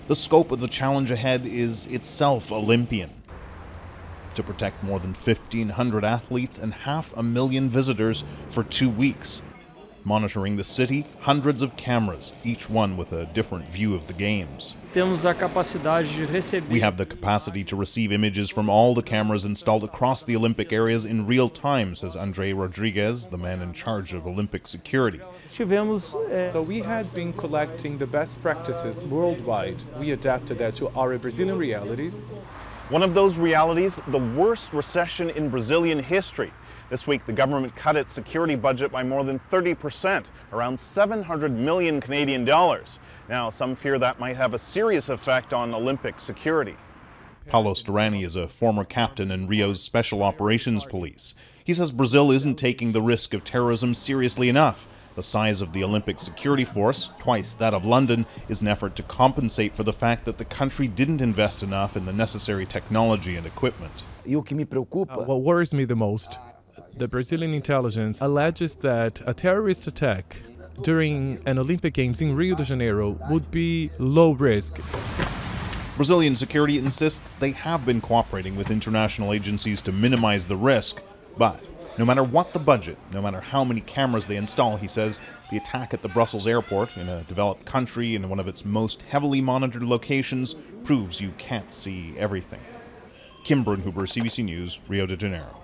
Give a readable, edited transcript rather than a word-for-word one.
The scope of the challenge ahead is itself Olympian. To protect more than 1,500 athletes and 500,000 visitors for 2 weeks. Monitoring the city, hundreds of cameras, each one with a different view of the games. We have the capacity to receive images from all the cameras installed across the Olympic areas in real time, says André Rodriguez, the man in charge of Olympic security. So we had been collecting the best practices worldwide. We adapted that to our Brazilian realities. One of those realities, the worst recession in Brazilian history. This week, the government cut its security budget by more than 30%, around 700 million Canadian dollars. Now, some fear that might have a serious effect on Olympic security. Paulo Storani is a former captain in Rio's Special Operations Police. He says Brazil isn't taking the risk of terrorism seriously enough. The size of the Olympic security force, twice that of London, is an effort to compensate for the fact that the country didn't invest enough in the necessary technology and equipment. What worries me the most, the Brazilian intelligence alleges that a terrorist attack during an Olympic Games in Rio de Janeiro would be low risk. Brazilian security insists they have been cooperating with international agencies to minimize the risk, but no matter what the budget, no matter how many cameras they install, he says, the attack at the Brussels airport, in a developed country in one of its most heavily monitored locations, proves you can't see everything. Brunhuber, CBC News, Rio de Janeiro.